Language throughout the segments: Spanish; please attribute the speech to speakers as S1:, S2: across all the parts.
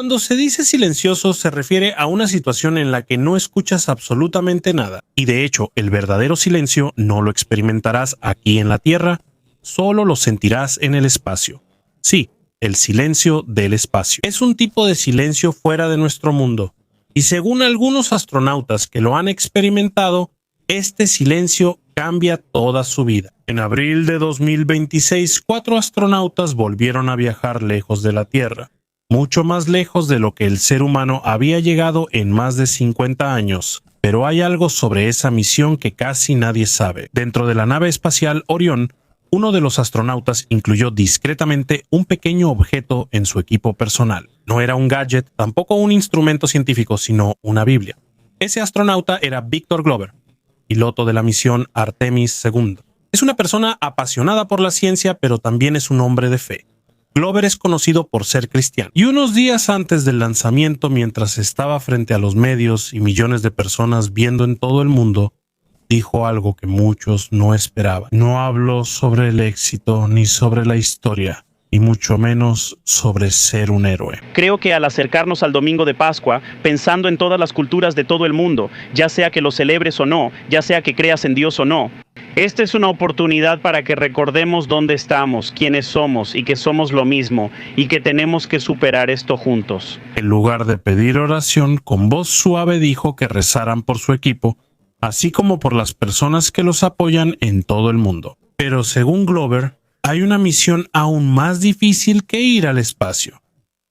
S1: Cuando se dice silencioso se refiere a una situación en la que no escuchas absolutamente nada. Y de hecho, el verdadero silencio no lo experimentarás aquí en la Tierra, solo lo sentirás en el espacio. Sí, el silencio del espacio. Es un tipo de silencio fuera de nuestro mundo. Y según algunos astronautas que lo han experimentado, este silencio cambia toda su vida. En abril de 2026, 4 astronautas volvieron a viajar lejos de la Tierra, mucho más lejos de lo que el ser humano había llegado en más de 50 años. Pero hay algo sobre esa misión que casi nadie sabe. Dentro de la nave espacial Orión, uno de los astronautas incluyó discretamente un pequeño objeto en su equipo personal. No era un gadget, tampoco un instrumento científico, sino una Biblia. Ese astronauta era Victor Glover, piloto de la misión Artemis II. Es una persona apasionada por la ciencia, pero también es un hombre de fe. Glover es conocido por ser cristiano. Y unos días antes del lanzamiento, mientras estaba frente a los medios y millones de personas viendo en todo el mundo, dijo algo que muchos no esperaban. No hablo sobre el éxito ni sobre la historia, y mucho menos sobre ser un héroe.
S2: Creo que al acercarnos al domingo de Pascua, pensando en todas las culturas de todo el mundo, ya sea que lo celebres o no, ya sea que creas en Dios o no, esta es una oportunidad para que recordemos dónde estamos, quiénes somos y que somos lo mismo y que tenemos que superar esto juntos.
S1: En lugar de pedir oración, con voz suave dijo que rezaran por su equipo, así como por las personas que los apoyan en todo el mundo. Pero según Glover, hay una misión aún más difícil que ir al espacio.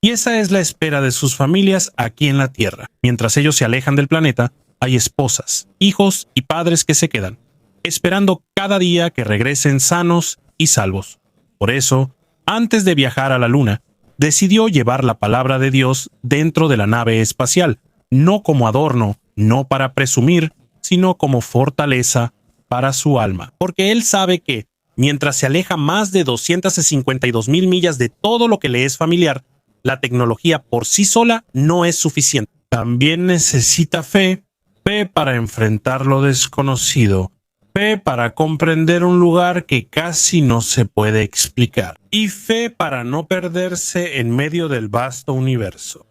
S1: Y esa es la espera de sus familias aquí en la Tierra. Mientras ellos se alejan del planeta, hay esposas, hijos y padres que se quedan, esperando cada día que regresen sanos y salvos. Por eso, antes de viajar a la Luna, decidió llevar la palabra de Dios dentro de la nave espacial, no como adorno, no para presumir, sino como fortaleza para su alma. Porque él sabe que, mientras se aleja más de 252,000 millas de todo lo que le es familiar, la tecnología por sí sola no es suficiente. También necesita fe, fe para enfrentar lo desconocido, fe para comprender un lugar que casi no se puede explicar, y fe para no perderse en medio del vasto universo.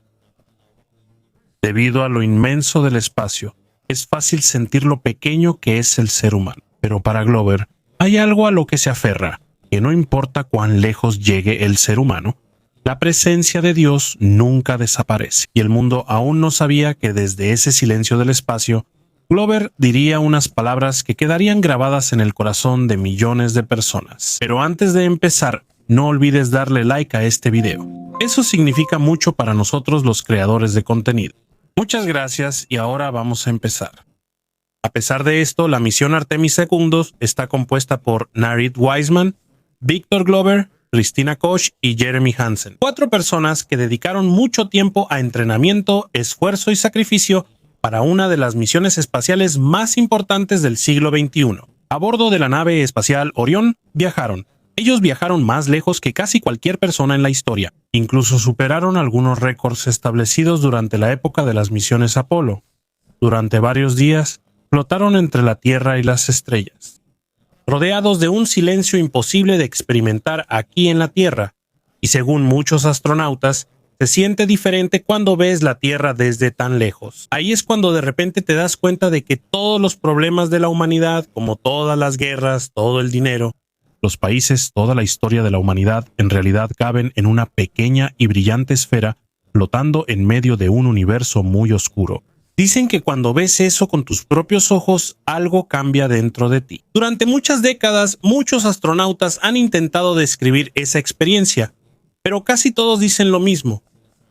S1: Debido a lo inmenso del espacio, es fácil sentir lo pequeño que es el ser humano. Pero para Glover, hay algo a lo que se aferra, que no importa cuán lejos llegue el ser humano, la presencia de Dios nunca desaparece. Y el mundo aún no sabía que desde ese silencio del espacio, Glover diría unas palabras que quedarían grabadas en el corazón de millones de personas. Pero antes de empezar, no olvides darle like a este video. Eso significa mucho para nosotros los creadores de contenido. Muchas gracias y ahora vamos a empezar. A pesar de esto, la misión Artemis II está compuesta por Narit Wiseman, Victor Glover, Christina Koch y Jeremy Hansen. 4 personas que dedicaron mucho tiempo a entrenamiento, esfuerzo y sacrificio para una de las misiones espaciales más importantes del siglo XXI. A bordo de la nave espacial Orión viajaron. Ellos viajaron más lejos que casi cualquier persona en la historia. Incluso superaron algunos récords establecidos durante la época de las misiones Apolo. Durante varios días, flotaron entre la Tierra y las estrellas, rodeados de un silencio imposible de experimentar aquí en la Tierra. Y según muchos astronautas, se siente diferente cuando ves la Tierra desde tan lejos. Ahí es cuando de repente te das cuenta de que todos los problemas de la humanidad, como todas las guerras, todo el dinero, los países, toda la historia de la humanidad, en realidad caben en una pequeña y brillante esfera flotando en medio de un universo muy oscuro. Dicen que cuando ves eso con tus propios ojos, algo cambia dentro de ti. Durante muchas décadas, muchos astronautas han intentado describir esa experiencia, pero casi todos dicen lo mismo.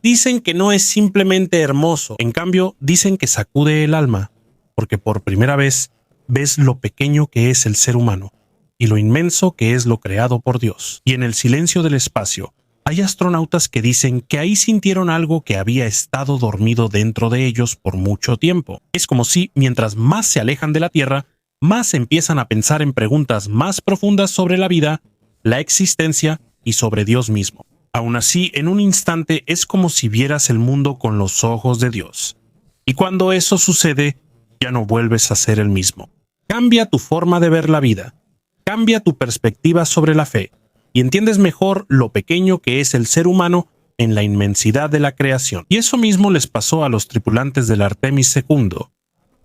S1: Dicen que no es simplemente hermoso, en cambio, dicen que sacude el alma, porque por primera vez ves lo pequeño que es el ser humano y lo inmenso que es lo creado por Dios. Y en el silencio del espacio, hay astronautas que dicen que ahí sintieron algo que había estado dormido dentro de ellos por mucho tiempo. Es como si, mientras más se alejan de la Tierra, más empiezan a pensar en preguntas más profundas sobre la vida, la existencia y sobre Dios mismo. Aún así, en un instante es como si vieras el mundo con los ojos de Dios. Y cuando eso sucede, ya no vuelves a ser el mismo. Cambia tu forma de ver la vida. Cambia tu perspectiva sobre la fe. Y entiendes mejor lo pequeño que es el ser humano en la inmensidad de la creación. Y eso mismo les pasó a los tripulantes del Artemis II.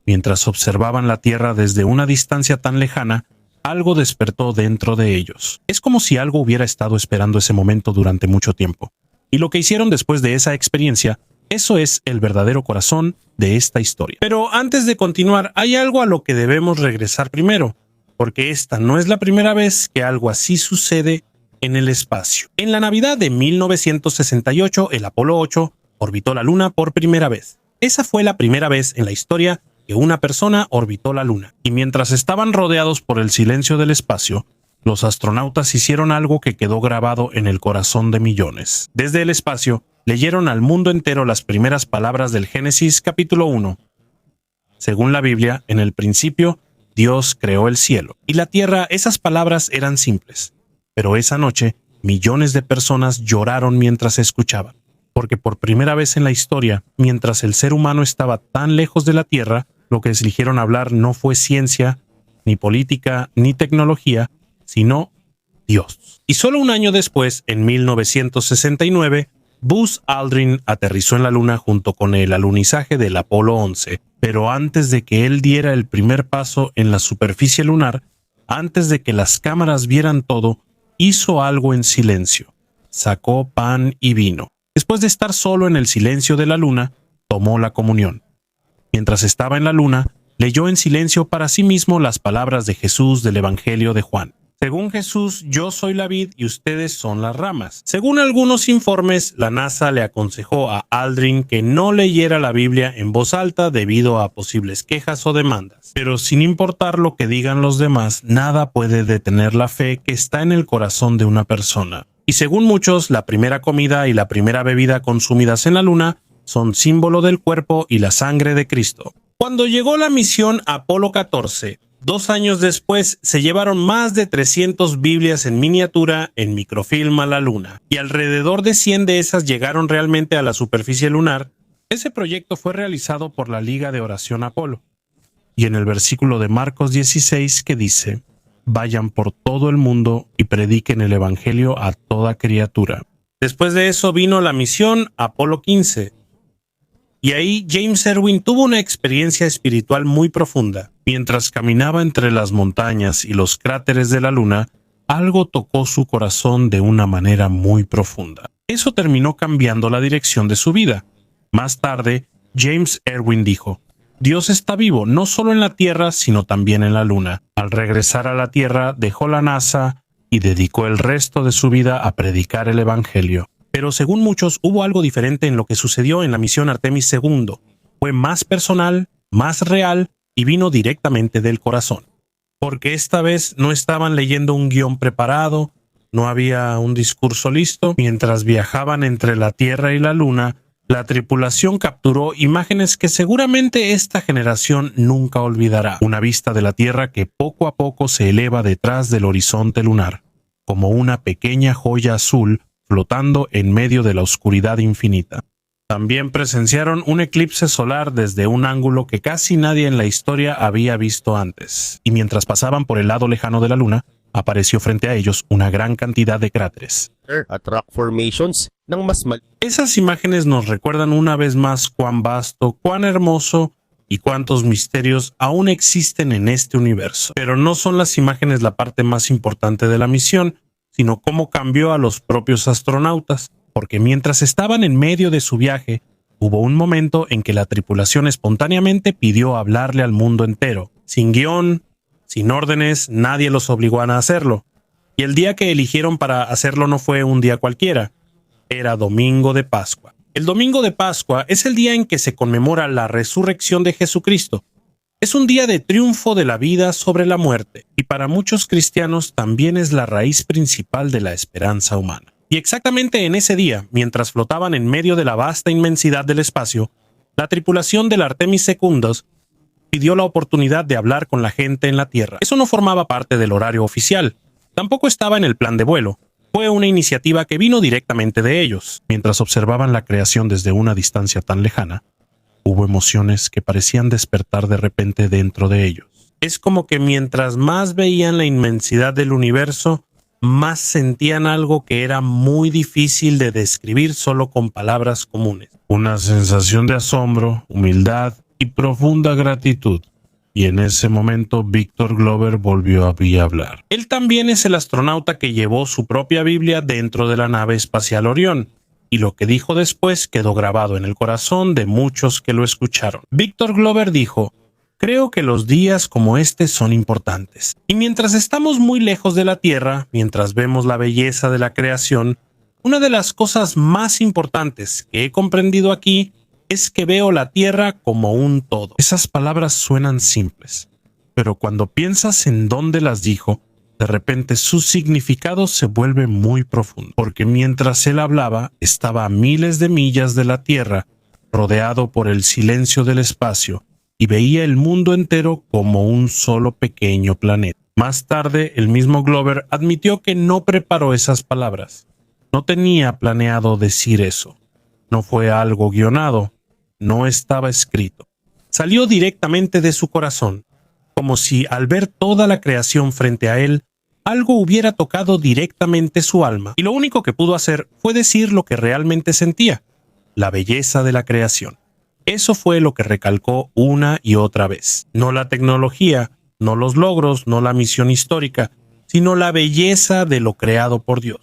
S1: Mientras observaban la Tierra desde una distancia tan lejana, algo despertó dentro de ellos. Es como si algo hubiera estado esperando ese momento durante mucho tiempo. Y lo que hicieron después de esa experiencia, eso es el verdadero corazón de esta historia. Pero antes de continuar, hay algo a lo que debemos regresar primero, porque esta no es la primera vez que algo así sucede en el espacio. En la Navidad de 1968, el Apolo 8 orbitó la Luna por primera vez. Esa fue la primera vez en la historia que una persona orbitó la Luna. Y mientras estaban rodeados por el silencio del espacio, los astronautas hicieron algo que quedó grabado en el corazón de millones. Desde el espacio, leyeron al mundo entero las primeras palabras del Génesis capítulo 1. Según la Biblia, en el principio, Dios creó el cielo y la tierra. Esas palabras eran simples. Pero esa noche, millones de personas lloraron mientras escuchaban. Porque por primera vez en la historia, mientras el ser humano estaba tan lejos de la Tierra, lo que eligieron hablar no fue ciencia, ni política, ni tecnología, sino Dios. Y solo un año después, en 1969, Buzz Aldrin aterrizó en la Luna junto con el alunizaje del Apolo 11. Pero antes de que él diera el primer paso en la superficie lunar, antes de que las cámaras vieran todo, hizo algo en silencio. Sacó pan y vino. Después de estar solo en el silencio de la Luna, tomó la comunión. Mientras estaba en la Luna, leyó en silencio para sí mismo las palabras de Jesús del Evangelio de Juan. Según Jesús, yo soy la vid y ustedes son las ramas. Según algunos informes, la NASA le aconsejó a Aldrin que no leyera la Biblia en voz alta debido a posibles quejas o demandas. Pero sin importar lo que digan los demás, nada puede detener la fe que está en el corazón de una persona. Y según muchos, la primera comida y la primera bebida consumidas en la Luna son símbolo del cuerpo y la sangre de Cristo. Cuando llegó la misión Apolo 14, 2 años después, se llevaron más de 300 Biblias en miniatura en microfilm a la Luna, y alrededor de 100 de esas llegaron realmente a la superficie lunar. Ese proyecto fue realizado por la Liga de Oración Apolo. Y en el versículo de Marcos 16 que dice: vayan por todo el mundo y prediquen el Evangelio a toda criatura. Después de eso vino la misión Apolo 15. Y ahí James Irwin tuvo una experiencia espiritual muy profunda. Mientras caminaba entre las montañas y los cráteres de la Luna, algo tocó su corazón de una manera muy profunda. Eso terminó cambiando la dirección de su vida. Más tarde, James Irwin dijo: Dios está vivo no solo en la Tierra, sino también en la Luna. Al regresar a la Tierra, dejó la NASA y dedicó el resto de su vida a predicar el Evangelio. Pero según muchos, hubo algo diferente en lo que sucedió en la misión Artemis II. Fue más personal, más real y vino directamente del corazón. Porque esta vez no estaban leyendo un guión preparado, no había un discurso listo. Mientras viajaban entre la Tierra y la Luna, la tripulación capturó imágenes que seguramente esta generación nunca olvidará. Una vista de la Tierra que poco a poco se eleva detrás del horizonte lunar, como una pequeña joya azul flotando en medio de la oscuridad infinita. También presenciaron un eclipse solar desde un ángulo que casi nadie en la historia había visto antes. Y mientras pasaban por el lado lejano de la Luna, apareció frente a ellos una gran cantidad de cráteres.
S3: At rock formations ng mas
S1: Esas imágenes nos recuerdan una vez más cuán vasto, cuán hermoso y cuántos misterios aún existen en este universo. Pero no son las imágenes la parte más importante de la misión, sino cómo cambió a los propios astronautas, porque mientras estaban en medio de su viaje, hubo un momento en que la tripulación espontáneamente pidió hablarle al mundo entero, sin guión, sin órdenes, nadie los obligó a hacerlo. Y el día que eligieron para hacerlo no fue un día cualquiera, era Domingo de Pascua. El Domingo de Pascua es el día en que se conmemora la resurrección de Jesucristo. Es un día de triunfo de la vida sobre la muerte, y para muchos cristianos también es la raíz principal de la esperanza humana. Y exactamente en ese día, mientras flotaban en medio de la vasta inmensidad del espacio, la tripulación del Artemis II pidió la oportunidad de hablar con la gente en la Tierra. Eso no formaba parte del horario oficial, tampoco estaba en el plan de vuelo. Fue una iniciativa que vino directamente de ellos. Mientras observaban la creación desde una distancia tan lejana, hubo emociones que parecían despertar de repente dentro de ellos. Es como que mientras más veían la inmensidad del universo, más sentían algo que era muy difícil de describir solo con palabras comunes. Una sensación de asombro, humildad y profunda gratitud. Y en ese momento Victor Glover volvió a hablar. Él también es el astronauta que llevó su propia Biblia dentro de la nave espacial Orión, y lo que dijo después quedó grabado en el corazón de muchos que lo escucharon. Victor Glover dijo: creo que los días como este son importantes. Y mientras estamos muy lejos de la Tierra, mientras vemos la belleza de la creación, una de las cosas más importantes que he comprendido aquí es que veo la Tierra como un todo. Esas palabras suenan simples, pero cuando piensas en dónde las dijo, de repente su significado se vuelve muy profundo, porque mientras él hablaba, estaba a miles de millas de la Tierra, rodeado por el silencio del espacio, y veía el mundo entero como un solo pequeño planeta. Más tarde, el mismo Glover admitió que no preparó esas palabras. No tenía planeado decir eso. No fue algo guionado. No estaba escrito. Salió directamente de su corazón, como si al ver toda la creación frente a él, algo hubiera tocado directamente su alma, y lo único que pudo hacer fue decir lo que realmente sentía: la belleza de la creación. Eso fue lo que recalcó una y otra vez. No la tecnología, no los logros, no la misión histórica, sino la belleza de lo creado por Dios.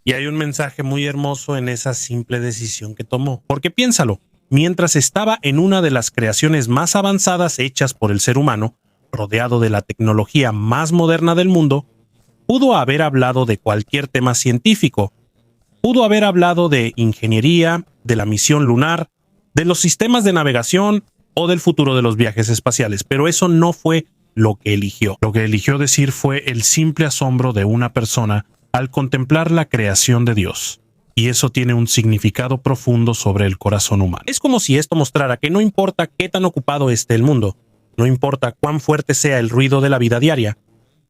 S1: Y hay un mensaje muy hermoso en esa simple decisión que tomó, porque piénsalo. Mientras estaba en una de las creaciones más avanzadas hechas por el ser humano, rodeado de la tecnología más moderna del mundo, pudo haber hablado de cualquier tema científico. Pudo haber hablado de ingeniería, de la misión lunar, de los sistemas de navegación o del futuro de los viajes espaciales, pero eso no fue lo que eligió. Lo que eligió decir fue el simple asombro de una persona al contemplar la creación de Dios. Y eso tiene un significado profundo sobre el corazón humano. Es como si esto mostrara que no importa qué tan ocupado esté el mundo, no importa cuán fuerte sea el ruido de la vida diaria,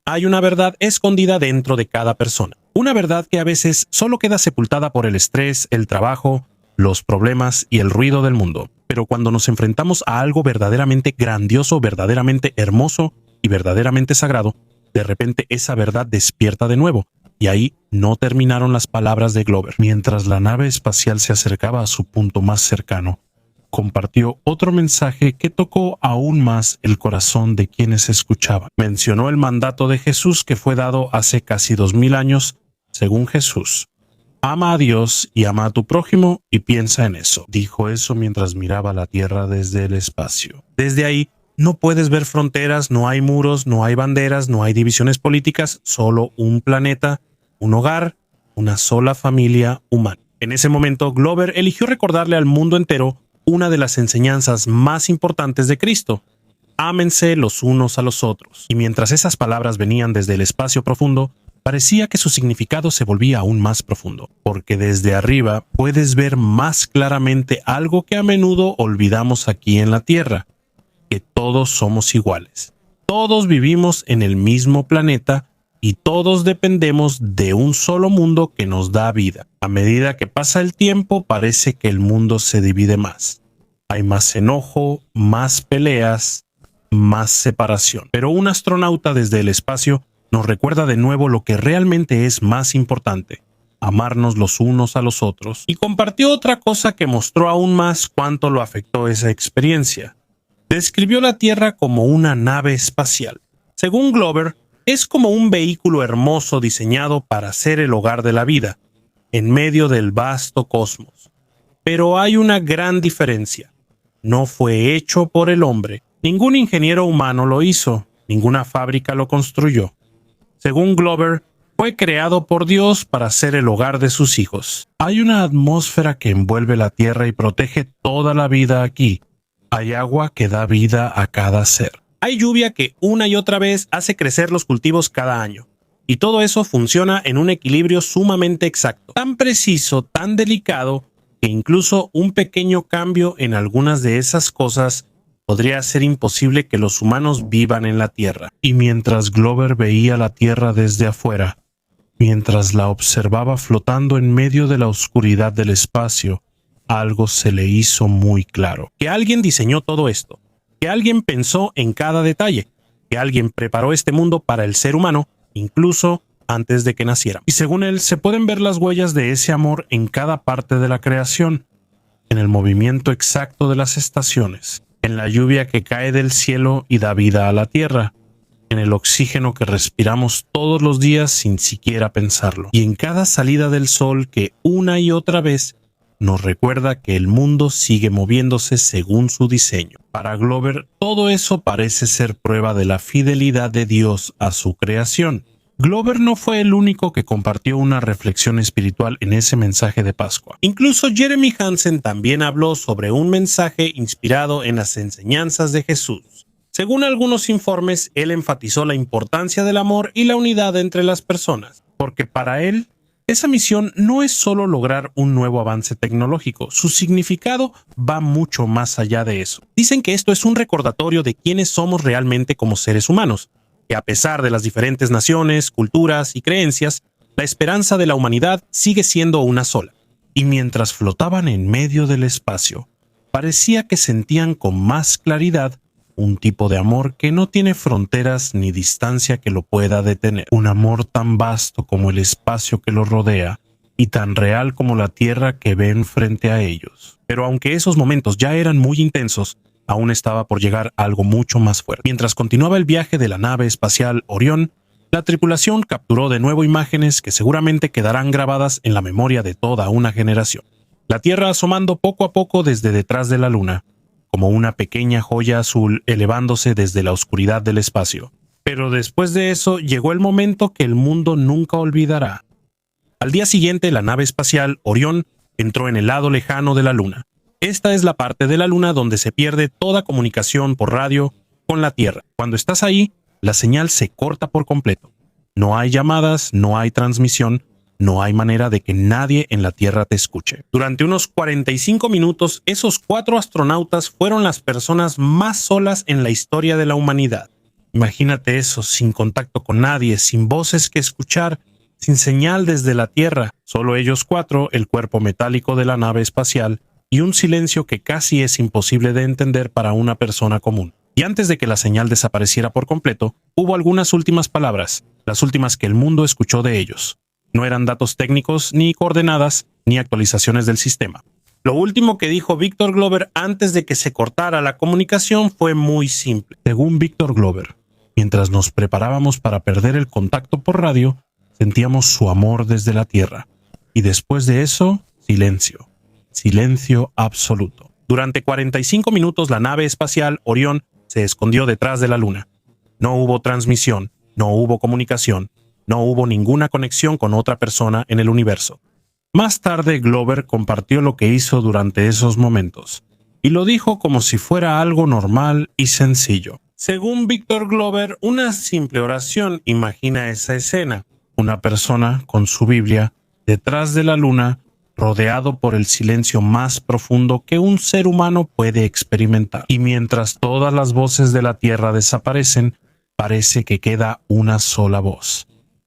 S1: hay una verdad escondida dentro de cada persona. Una verdad que a veces solo queda sepultada por el estrés, el trabajo, los problemas y el ruido del mundo. Pero cuando nos enfrentamos a algo verdaderamente grandioso, verdaderamente hermoso y verdaderamente sagrado, de repente esa verdad despierta de nuevo. Y ahí no terminaron las palabras de Glover. Mientras la nave espacial se acercaba a su punto más cercano, compartió otro mensaje que tocó aún más el corazón de quienes escuchaban. Mencionó el mandato de Jesús que fue dado hace casi 2000 años, según Jesús. Ama a Dios y ama a tu prójimo y piensa en eso. Dijo eso mientras miraba la Tierra desde el espacio. Desde ahí, no puedes ver fronteras, no hay muros, no hay banderas, no hay divisiones políticas, solo un planeta, un hogar, una sola familia humana. En ese momento, Glover eligió recordarle al mundo entero una de las enseñanzas más importantes de Cristo: ámense los unos a los otros. Y mientras esas palabras venían desde el espacio profundo, parecía que su significado se volvía aún más profundo, porque desde arriba puedes ver más claramente algo que a menudo olvidamos aquí en la Tierra: que todos somos iguales. Todos vivimos en el mismo planeta y todos dependemos de un solo mundo que nos da vida. A medida que pasa el tiempo, parece que el mundo se divide más. Hay más enojo, más peleas, más separación. Pero un astronauta desde el espacio nos recuerda de nuevo lo que realmente es más importante: amarnos los unos a los otros. Y compartió otra cosa que mostró aún más cuánto lo afectó esa experiencia. Describió la Tierra como una nave espacial. Según Glover, es como un vehículo hermoso diseñado para ser el hogar de la vida, en medio del vasto cosmos. Pero hay una gran diferencia. No fue hecho por el hombre. Ningún ingeniero humano lo hizo. Ninguna fábrica lo construyó. Según Glover, fue creado por Dios para ser el hogar de sus hijos. Hay una atmósfera que envuelve la Tierra y protege toda la vida aquí. Hay agua que da vida a cada ser. Hay lluvia que una y otra vez hace crecer los cultivos cada año. Y todo eso funciona en un equilibrio sumamente exacto, tan preciso, tan delicado, que incluso un pequeño cambio en algunas de esas cosas podría hacer imposible que los humanos vivan en la Tierra. Y mientras Glover veía la Tierra desde afuera, mientras la observaba flotando en medio de la oscuridad del espacio, algo se le hizo muy claro: que alguien diseñó todo esto, que alguien pensó en cada detalle, que alguien preparó este mundo para el ser humano, incluso antes de que nacieran. Y según él, se pueden ver las huellas de ese amor en cada parte de la creación, en el movimiento exacto de las estaciones, en la lluvia que cae del cielo y da vida a la tierra, en el oxígeno que respiramos todos los días sin siquiera pensarlo, y en cada salida del sol que una y otra vez nos recuerda que el mundo sigue moviéndose según su diseño. Para Glover, todo eso parece ser prueba de la fidelidad de Dios a su creación. Glover no fue el único que compartió una reflexión espiritual en ese mensaje de Pascua. Incluso Jeremy Hansen también habló sobre un mensaje inspirado en las enseñanzas de Jesús. Según algunos informes, él enfatizó la importancia del amor y la unidad entre las personas, porque para él, esa misión no es solo lograr un nuevo avance tecnológico, su significado va mucho más allá de eso. Dicen que esto es un recordatorio de quiénes somos realmente como seres humanos, que a pesar de las diferentes naciones, culturas y creencias, la esperanza de la humanidad sigue siendo una sola. Y mientras flotaban en medio del espacio, parecía que sentían con más claridad un tipo de amor que no tiene fronteras ni distancia que lo pueda detener. Un amor tan vasto como el espacio que lo rodea y tan real como la tierra que ven frente a ellos. Pero aunque esos momentos ya eran muy intensos, aún estaba por llegar algo mucho más fuerte. Mientras continuaba el viaje de la nave espacial Orión, la tripulación capturó de nuevo imágenes que seguramente quedarán grabadas en la memoria de toda una generación. La Tierra asomando poco a poco desde detrás de la Luna, como una pequeña joya azul elevándose desde la oscuridad del espacio. Pero después de eso llegó el momento que el mundo nunca olvidará. Al día siguiente, la nave espacial Orión entró en el lado lejano de la Luna. Esta es la parte de la Luna donde se pierde toda comunicación por radio con la Tierra. Cuando estás ahí, la señal se corta por completo. No hay llamadas, no hay transmisión, no hay manera de que nadie en la Tierra te escuche. Durante unos 45 minutos, esos 4 astronautas fueron las personas más solas en la historia de la humanidad. Imagínate eso, sin contacto con nadie, sin voces que escuchar, sin señal desde la Tierra. Solo ellos 4, el cuerpo metálico de la nave espacial, y un silencio que casi es imposible de entender para una persona común. Y antes de que la señal desapareciera por completo, hubo algunas últimas palabras, las últimas que el mundo escuchó de ellos. No eran datos técnicos, ni coordenadas, ni actualizaciones del sistema. Lo último que dijo Victor Glover antes de que se cortara la comunicación fue muy simple. Según Victor Glover, mientras nos preparábamos para perder el contacto por radio, sentíamos su amor desde la Tierra. Y después de eso, silencio. Silencio absoluto. Durante 45 minutos la nave espacial Orión se escondió detrás de la Luna. No hubo transmisión, no hubo comunicación, no hubo ninguna conexión con otra persona en el universo. Más tarde, Glover compartió lo que hizo durante esos momentos, y lo dijo como si fuera algo normal y sencillo. Según Victor Glover, una simple oración imagina esa escena. Una persona con su Biblia detrás de la Luna, rodeado por el silencio más profundo que un ser humano puede experimentar. Y mientras todas las voces de la Tierra desaparecen, parece que queda una sola voz.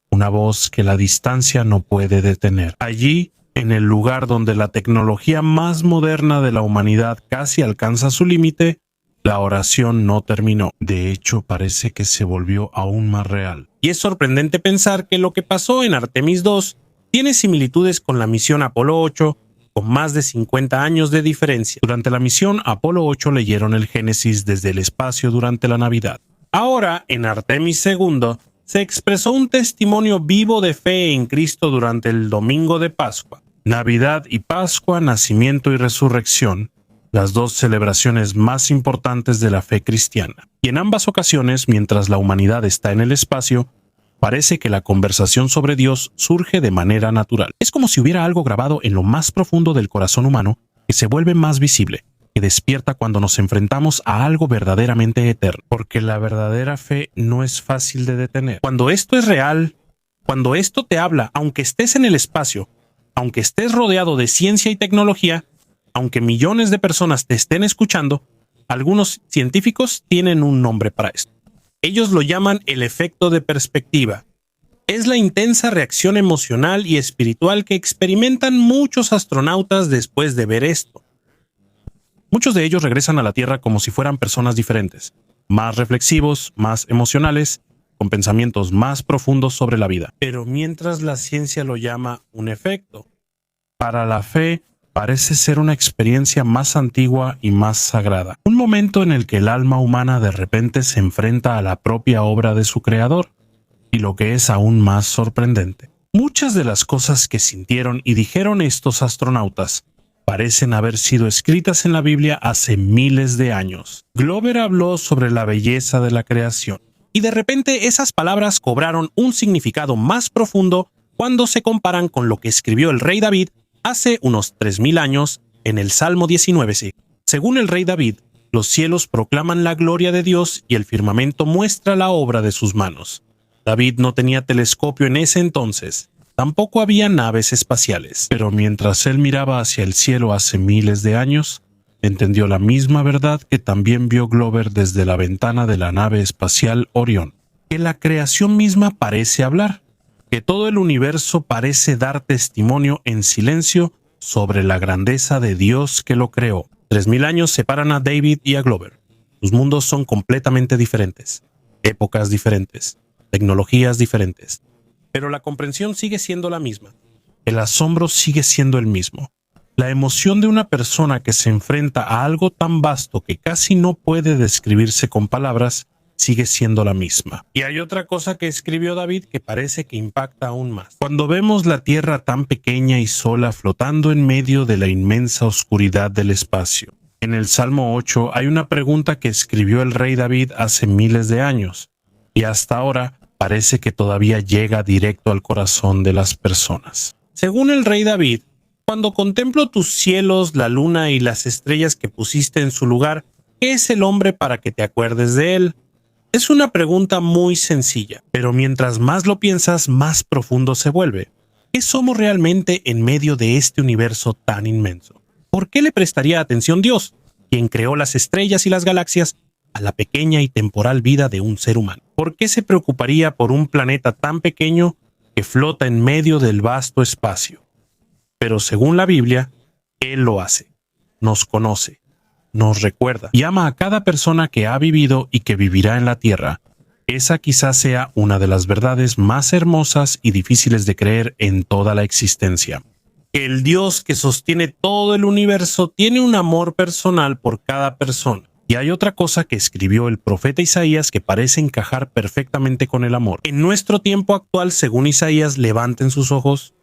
S1: Una voz que la distancia no puede detener. Allí, en el lugar donde la tecnología más moderna de la humanidad casi alcanza su límite, la oración no terminó. De hecho, parece que se volvió aún más real. Y es sorprendente pensar que lo que pasó en Artemis II tiene similitudes con la misión Apolo 8, con más de 50 años de diferencia. Durante la misión Apolo 8 leyeron el Génesis desde el espacio durante la Navidad. Ahora, en Artemis II, se expresó un testimonio vivo de fe en Cristo durante el domingo de Pascua. Navidad y Pascua, nacimiento y resurrección, las dos celebraciones más importantes de la fe cristiana. Y en ambas ocasiones, mientras la humanidad está en el espacio, parece que la conversación sobre Dios surge de manera natural. Es como si hubiera algo grabado en lo más profundo del corazón humano que se vuelve más visible, que despierta cuando nos enfrentamos a algo verdaderamente eterno, porque la verdadera fe no es fácil de detener. Cuando esto es real, cuando esto te habla, aunque estés en el espacio, aunque estés rodeado de ciencia y tecnología, aunque millones de personas te estén escuchando, algunos científicos tienen un nombre para esto. Ellos lo llaman el efecto de perspectiva. Es la intensa reacción emocional y espiritual que experimentan muchos astronautas después de ver esto. Muchos de ellos regresan a la Tierra como si fueran personas diferentes, más reflexivos, más emocionales con pensamientos más profundos sobre la vida. Pero mientras la ciencia lo llama un efecto, para la fe parece ser una experiencia más antigua y más sagrada. Un momento en el que el alma humana de repente se enfrenta a la propia obra de su creador. Y lo que es aún más sorprendente, muchas de las cosas que sintieron y dijeron estos astronautas parecen haber sido escritas en la Biblia hace miles de años. Glover habló sobre la belleza de la creación, y de repente esas palabras cobraron un significado más profundo cuando se comparan con lo que escribió el rey David hace unos 3000 años en el Salmo 19. Según el rey David, los cielos proclaman la gloria de Dios y el firmamento muestra la obra de sus manos. David no tenía telescopio en ese entonces. Tampoco había naves espaciales, pero mientras él miraba hacia el cielo hace miles de años, entendió la misma verdad que también vio Glover desde la ventana de la nave espacial Orión, que la creación misma parece hablar, que todo el universo parece dar testimonio en silencio sobre la grandeza de Dios que lo creó. 3000 años separan a David y a Glover. Sus mundos son completamente diferentes, épocas diferentes, tecnologías diferentes. Pero la comprensión sigue siendo la misma. El asombro sigue siendo el mismo. La emoción de una persona que se enfrenta a algo tan vasto que casi no puede describirse con palabras sigue siendo la misma. Y hay otra cosa que escribió David que parece que impacta aún más. Cuando vemos la Tierra tan pequeña y sola flotando en medio de la inmensa oscuridad del espacio. En el Salmo 8 hay una pregunta que escribió el rey David hace miles de años. Y hasta ahora parece que todavía llega directo al corazón de las personas. Según el rey David, cuando contemplo tus cielos, la luna y las estrellas que pusiste en su lugar, ¿qué es el hombre para que te acuerdes de él? Es una pregunta muy sencilla, pero mientras más lo piensas, más profundo se vuelve. ¿Qué somos realmente en medio de este universo tan inmenso? ¿Por qué le prestaría atención Dios, quien creó las estrellas y las galaxias, a la pequeña y temporal vida de un ser humano? ¿Por qué se preocuparía por un planeta tan pequeño que flota en medio del vasto espacio? Pero según la Biblia, Él lo hace, nos conoce, nos recuerda y ama a cada persona que ha vivido y que vivirá en la tierra. Esa quizás sea una de las verdades más hermosas y difíciles de creer en toda la existencia. Que el Dios que sostiene todo el universo tiene un amor personal por cada persona. Y hay otra cosa que escribió el profeta Isaías que parece encajar perfectamente con el amor. En nuestro tiempo actual, según Isaías, levanten sus ojos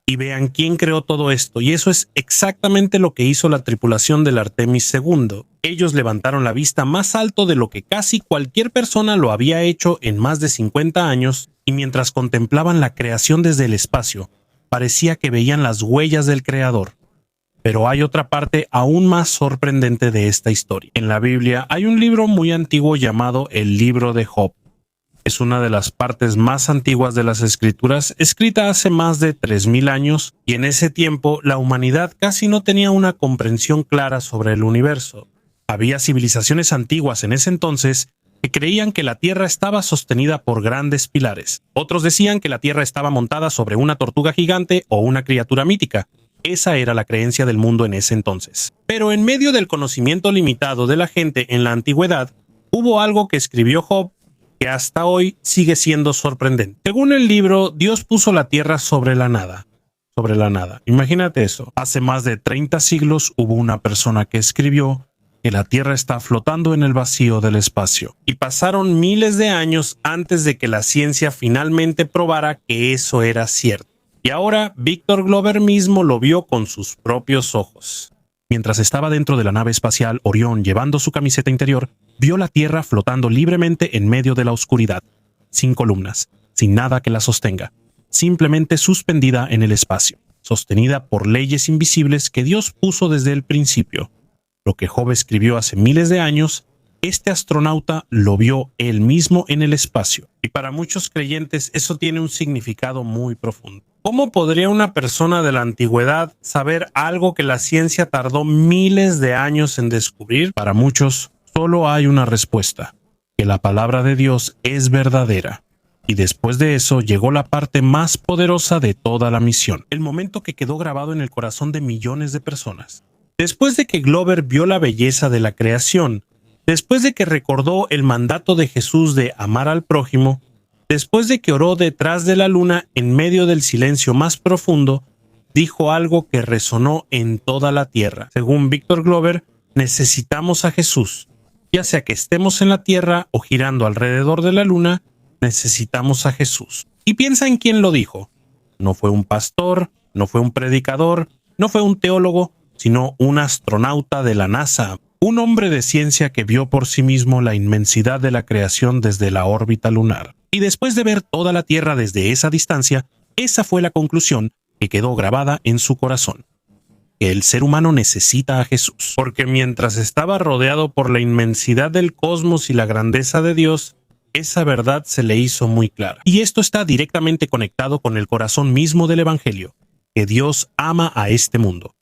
S1: y vean quién creó todo esto. Y eso es exactamente lo que hizo la tripulación del Artemis II. Ellos levantaron la vista más alto de lo que casi cualquier persona lo había hecho en más de 50 años, y mientras contemplaban la creación desde el espacio, parecía que veían las huellas del Creador. Pero hay otra parte aún más sorprendente de esta historia. En la Biblia hay un libro muy antiguo llamado el Libro de Job. Es una de las partes más antiguas de las Escrituras, escrita hace más de 3000 años, y en ese tiempo la humanidad casi no tenía una comprensión clara sobre el universo. Había civilizaciones antiguas en ese entonces que creían que la Tierra estaba sostenida por grandes pilares. Otros decían que la Tierra estaba montada sobre una tortuga gigante o una criatura mítica. Esa era la creencia del mundo en ese entonces. Pero en medio del conocimiento limitado de la gente en la antigüedad, hubo algo que escribió Job que hasta hoy sigue siendo sorprendente. Según el libro, Dios puso la tierra sobre la nada. Sobre la nada. Imagínate eso. Hace más de 30 siglos hubo una persona que escribió que la tierra está flotando en el vacío del espacio. Y pasaron miles de años antes de que la ciencia finalmente probara que eso era cierto. Y ahora Victor Glover mismo lo vio con sus propios ojos. Mientras estaba dentro de la nave espacial Orión llevando su camiseta interior, vio la Tierra flotando libremente en medio de la oscuridad, sin columnas, sin nada que la sostenga, simplemente suspendida en el espacio, sostenida por leyes invisibles que Dios puso desde el principio. Lo que Job escribió hace miles de años, este astronauta lo vio él mismo en el espacio. Y para muchos creyentes eso tiene un significado muy profundo. ¿Cómo podría una persona de la antigüedad saber algo que la ciencia tardó miles de años en descubrir? Para muchos, solo hay una respuesta: que la palabra de Dios es verdadera. Y después de eso llegó la parte más poderosa de toda la misión, el momento que quedó grabado en el corazón de millones de personas. Después de que Glover vio la belleza de la creación, Después de que recordó el mandato de Jesús de amar al prójimo, después de que oró detrás de la luna en medio del silencio más profundo, dijo algo que resonó en toda la tierra. Según Victor Glover, necesitamos a Jesús. Ya sea que estemos en la tierra o girando alrededor de la luna, necesitamos a Jesús. Y piensa en quién lo dijo. No fue un pastor, no fue un predicador, no fue un teólogo, sino un astronauta de la NASA, un hombre de ciencia que vio por sí mismo la inmensidad de la creación desde la órbita lunar. Y después de ver toda la Tierra desde esa distancia, esa fue la conclusión que quedó grabada en su corazón: que el ser humano necesita a Jesús. Porque mientras estaba rodeado por la inmensidad del cosmos y la grandeza de Dios, esa verdad se le hizo muy clara. Y esto está directamente conectado con el corazón mismo del Evangelio, que Dios ama a este mundo,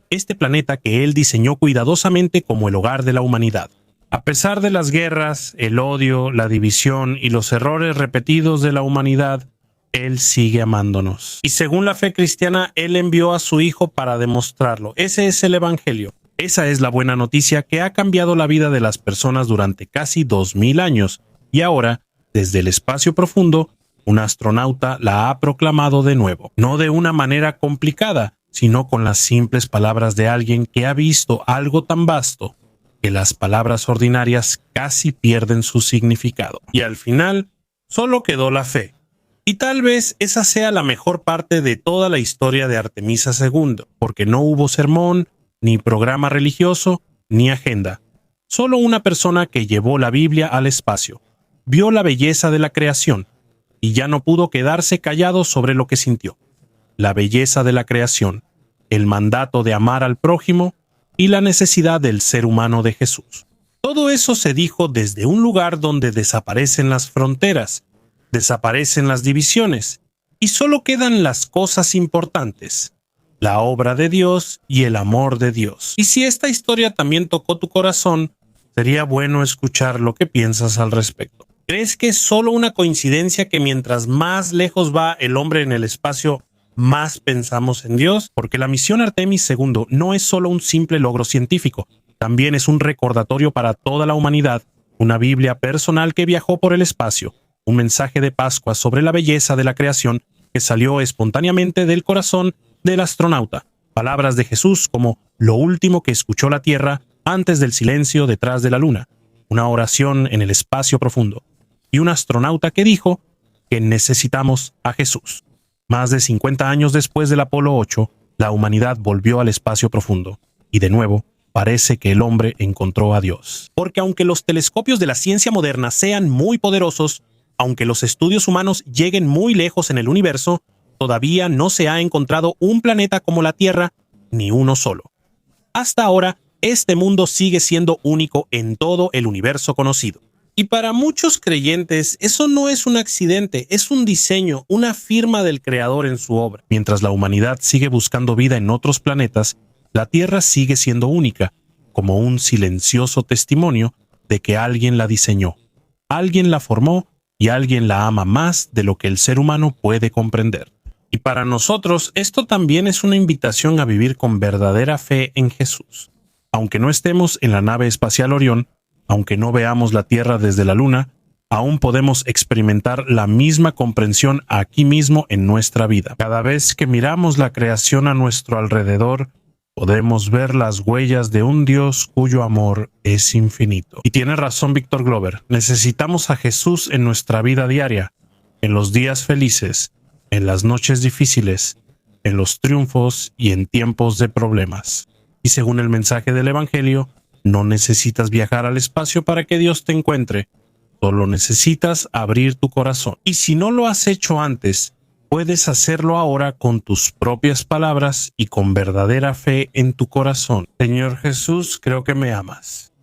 S1: este planeta que Él diseñó cuidadosamente como el hogar de la humanidad. A pesar de las guerras, el odio, la división y los errores repetidos de la humanidad, Él sigue amándonos. Y según la fe cristiana, Él envió a su Hijo para demostrarlo. Ese es el Evangelio. Esa es la buena noticia que ha cambiado la vida de las personas durante casi 2000 años. Y ahora, desde el espacio profundo, un astronauta la ha proclamado de nuevo. No de una manera complicada, sino con las simples palabras de alguien que ha visto algo tan vasto que las palabras ordinarias casi pierden su significado. Y al final, solo quedó la fe. Y tal vez esa sea la mejor parte de toda la historia de Artemisa II, porque no hubo sermón, ni programa religioso, ni agenda. Solo una persona que llevó la Biblia al espacio, vio la belleza de la creación, y ya no pudo quedarse callado sobre lo que sintió. La belleza de la creación, el mandato de amar al prójimo y la necesidad del ser humano de Jesús. Todo eso se dijo desde un lugar donde desaparecen las fronteras, desaparecen las divisiones y solo quedan las cosas importantes: la obra de Dios y el amor de Dios. Y si esta historia también tocó tu corazón, sería bueno escuchar lo que piensas al respecto. ¿Crees que es solo una coincidencia que mientras más lejos va el hombre en el espacio, más pensamos en Dios? Porque la misión Artemis II no es solo un simple logro científico, también es un recordatorio para toda la humanidad, una Biblia personal que viajó por el espacio, un mensaje de Pascua sobre la belleza de la creación que salió espontáneamente del corazón del astronauta, palabras de Jesús como lo último que escuchó la Tierra antes del silencio detrás de la luna, una oración en el espacio profundo, y un astronauta que dijo que necesitamos a Jesús. Más de 50 años después del Apolo 8, la humanidad volvió al espacio profundo, y de nuevo parece que el hombre encontró a Dios. Porque aunque los telescopios de la ciencia moderna sean muy poderosos, aunque los estudios humanos lleguen muy lejos en el universo, todavía no se ha encontrado un planeta como la Tierra, ni uno solo. Hasta ahora, este mundo sigue siendo único en todo el universo conocido. Y para muchos creyentes, eso no es un accidente, es un diseño, una firma del Creador en su obra. Mientras la humanidad sigue buscando vida en otros planetas, la Tierra sigue siendo única, como un silencioso testimonio de que alguien la diseñó, alguien la formó y alguien la ama más de lo que el ser humano puede comprender. Y para nosotros, esto también es una invitación a vivir con verdadera fe en Jesús. Aunque no estemos en la nave espacial Orión, aunque no veamos la Tierra desde la Luna, aún podemos experimentar la misma comprensión aquí mismo en nuestra vida. Cada vez que miramos la creación a nuestro alrededor, podemos ver las huellas de un Dios cuyo amor es infinito. Y tiene razón Victor Glover, necesitamos a Jesús en nuestra vida diaria, en los días felices, en las noches difíciles, en los triunfos y en tiempos de problemas. Y según el mensaje del Evangelio, no necesitas viajar al espacio para que Dios te encuentre, solo necesitas abrir tu corazón. Y si no lo has hecho antes, puedes hacerlo ahora con tus propias palabras y con verdadera fe en tu corazón. Señor Jesús, creo que me amas.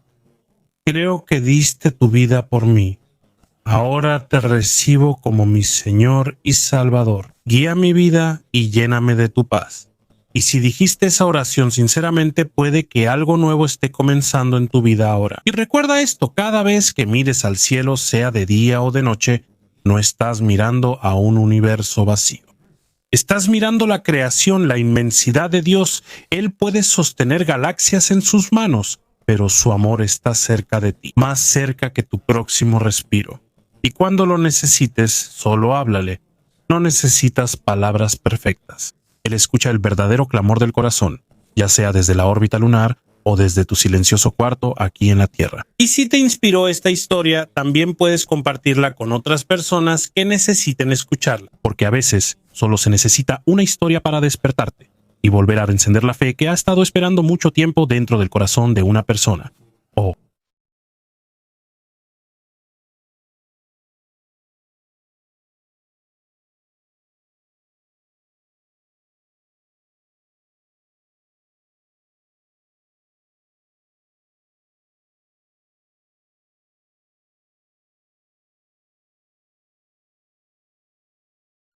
S1: Creo que diste tu vida por mí. Ahora te recibo como mi Señor y Salvador. Guía mi vida y lléname de tu paz. Y si dijiste esa oración sinceramente, puede que algo nuevo esté comenzando en tu vida ahora. Y recuerda esto, cada vez que mires al cielo, sea de día o de noche, no estás mirando a un universo vacío. Estás mirando la creación, la inmensidad de Dios. Él puede sostener galaxias en sus manos, pero su amor está cerca de ti, más cerca que tu próximo respiro. Y cuando lo necesites, solo háblale. No necesitas palabras perfectas. Él escucha el verdadero clamor del corazón, ya sea desde la órbita lunar o desde tu silencioso cuarto aquí en la Tierra. Y si te inspiró esta historia, también puedes compartirla con otras personas que necesiten escucharla, porque a veces solo se necesita una historia para despertarte y volver a encender la fe que ha estado esperando mucho tiempo dentro del corazón de una persona. O